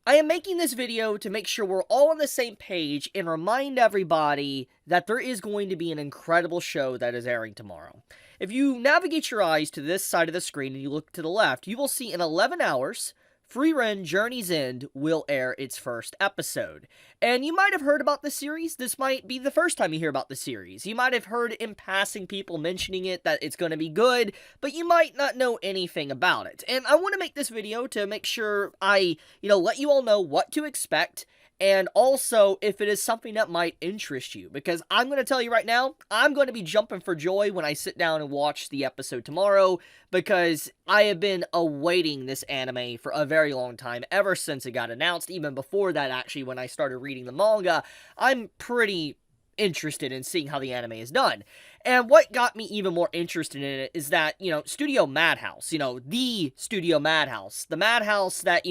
I am making this video to make sure we're all on the same page and remind everybody that there is going to be an incredible show that is airing tomorrow. If you navigate your eyes to this side of the screen and you look to the left, you will see in 11 hours, Frieren Journey's End will air its first episode. And you might have heard about this series. This might be the first time you hear about the series. You might have heard in passing people mentioning it, that it's going to be good, but you might not know anything about it. And I want to make this video to make sure I, let you all know what to expect, and also if it is something that might interest you, because I'm going to tell you right now, I'm going to be jumping for joy when I sit down and watch the episode tomorrow, because I have been awaiting this anime for a very long time, ever since it got announced. Even before that, actually, when I started reading the manga, I'm pretty interested in seeing how the anime is done. And what got me even more interested in it is that, Studio Madhouse, the Studio Madhouse, the Madhouse that,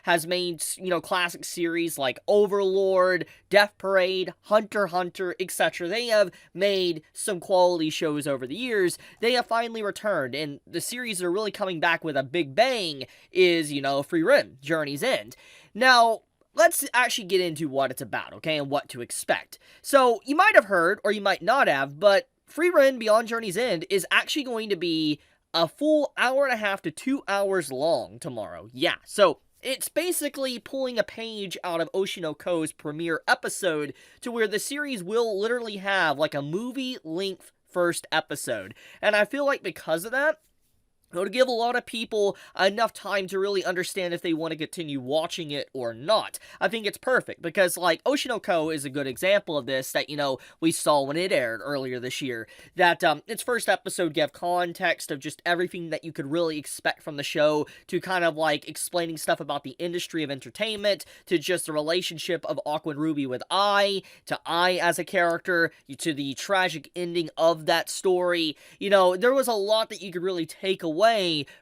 has made, classic series like Overlord, Death Parade, Hunter x Hunter, etc. They have made some quality shows over the years. They have finally returned, and the series that are really coming back with a big bang is, Frieren, Journey's End. Now, let's actually get into what it's about, okay, and what to expect. So, you might have heard, or you might not have, but Frieren Beyond Journey's End is actually going to be a full hour and a half to 2 hours long tomorrow. Yeah, so it's basically pulling a page out of Oshinoko's premiere episode, to where the series will literally have like a movie-length first episode. And I feel like because of that, it'll give a lot of people enough time to really understand if they want to continue watching it or not. I think it's perfect, because, like, Oshinoko is a good example of this that, we saw when it aired earlier this year. That, its first episode gave context of just everything that you could really expect from the show, to kind of, like, explaining stuff about the industry of entertainment, to just the relationship of Aqua Ruby with to Ai as a character, to the tragic ending of that story. There was a lot that you could really take away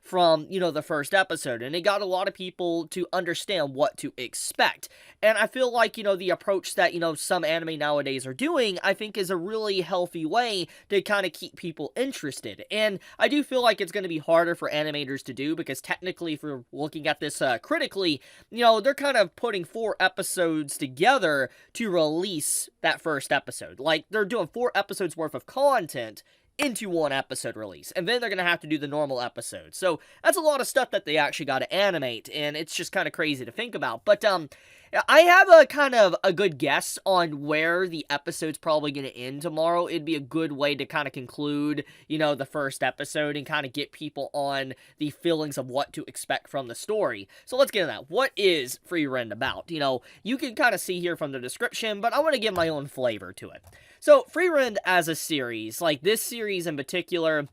from, the first episode, and it got a lot of people to understand what to expect. And I feel like, the approach that, some anime nowadays are doing, I think is a really healthy way to kind of keep people interested. And I do feel like it's going to be harder for animators to do, because technically, if we're looking at this critically, they're kind of putting 4 episodes together to release that first episode. Like, they're doing 4 episodes worth of content into 1 episode release, and then they're gonna have to do the normal episode. So that's a lot of stuff that they actually got to animate, and it's just kind of crazy to think about. But I have a kind of a good guess on where the episode's probably gonna end tomorrow. It'd be a good way to kind of conclude, the first episode, and kind of get people on the feelings of what to expect from the story. So let's get into that. What is Frieren about? You can kind of see here from the description, but I want to give my own flavor to it. So, Frieren as a series, like this series in particular,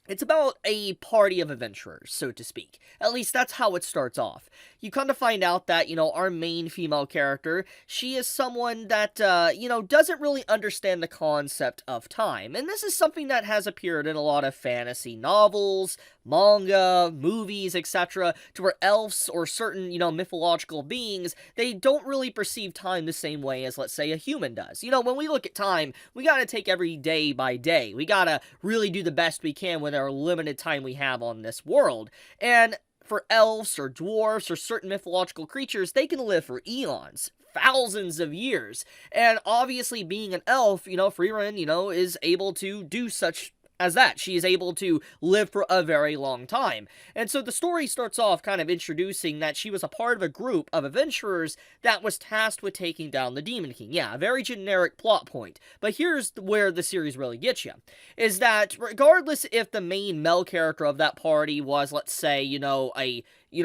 it's about a party of adventurers, so to speak. At least that's how it starts off. You kind of find out that, our main female character, she is someone that, doesn't really understand the concept of time. And this is something that has appeared in a lot of fantasy novels, manga, movies, etc., to where elves or certain, mythological beings, they don't really perceive time the same way as, let's say, a human does. When we look at time, we gotta take every day by day. We gotta really do the best we can with our limited time we have on this world. And for elves or dwarves or certain mythological creatures, they can live for eons, thousands of years. And obviously, being an elf, Frieren, is able to do such as that. She is able to live for a very long time. And so the story starts off kind of introducing that she was a part of a group of adventurers that was tasked with taking down the Demon King. Yeah, a very generic plot point. But here's where the series really gets you. Is that regardless if the main male character of that party was, let's say,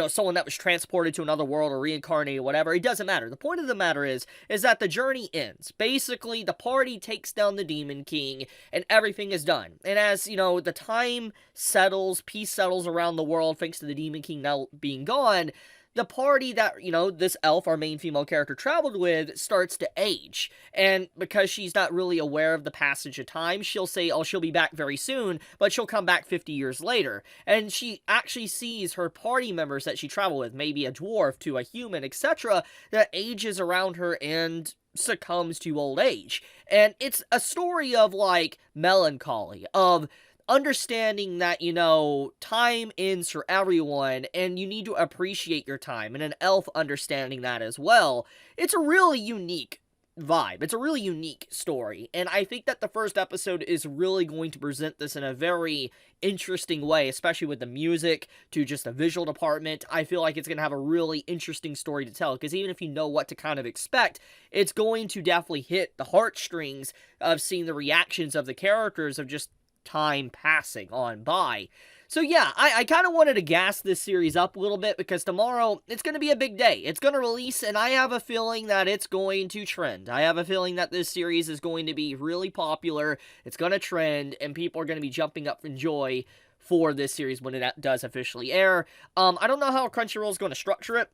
someone that was transported to another world or reincarnated or whatever, it doesn't matter. The point of the matter is that the journey ends. Basically, the party takes down the Demon King, and everything is done. And as, the time settles, peace settles around the world, thanks to the Demon King now being gone, the party that, this elf, our main female character, traveled with starts to age. And because she's not really aware of the passage of time, she'll say, oh, she'll be back very soon, but she'll come back 50 years later. And she actually sees her party members that she traveled with, maybe a dwarf to a human, etc., that ages around her and succumbs to old age. And it's a story of, like, melancholy, of understanding that, you know, time ends for everyone, and you need to appreciate your time, and an elf understanding that as well. It's a really unique vibe. It's a really unique story, and I think that the first episode is really going to present this in a very interesting way, especially with the music to just the visual department. I feel like it's going to have a really interesting story to tell, because even if you know what to kind of expect, it's going to definitely hit the heartstrings of seeing the reactions of the characters of just time passing on by. So yeah, I kind of wanted to gas this series up a little bit, because tomorrow, it's going to be a big day. It's going to release, and I have a feeling that it's going to trend. I have a feeling that this series is going to be really popular, it's going to trend, and people are going to be jumping up in joy for this series when it does officially air. I don't know how Crunchyroll is going to structure it.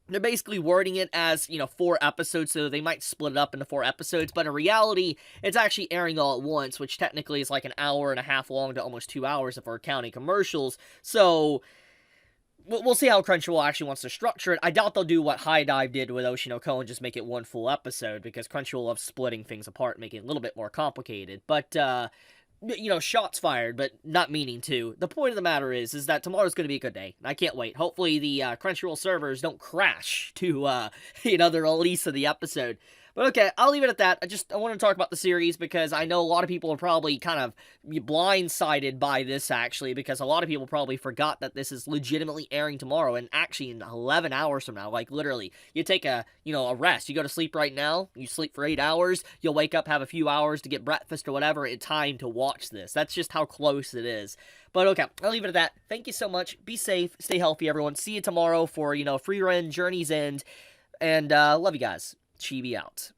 They're basically wording it as, you know, 4 episodes, so they might split it up into 4 episodes, but in reality, it's actually airing all at once, which technically is like an hour and a half long to almost 2 hours if we're counting commercials. So we'll see how Crunchyroll actually wants to structure it. I doubt they'll do what High Dive did with Oshinoko and just make it one full episode, because Crunchyroll loves splitting things apart, making it a little bit more complicated. But, you know, shots fired, but not meaning to. The point of the matter is that tomorrow's going to be a good day. I can't wait. Hopefully the Crunchyroll servers don't crash to, you know, the release of the episode. But okay, I'll leave it at that. I want to talk about the series, because I know a lot of people are probably kind of blindsided by this, actually, because a lot of people probably forgot that this is legitimately airing tomorrow, and actually in 11 hours from now. Like, literally, you take a rest. You go to sleep right now, you sleep for 8 hours, you'll wake up, have a few hours to get breakfast or whatever, in time to watch this. That's just how close it is. But okay, I'll leave it at that. Thank you so much. Be safe. Stay healthy, everyone. See you tomorrow for, Frieren Journey's End. And, love you guys. Chibi out.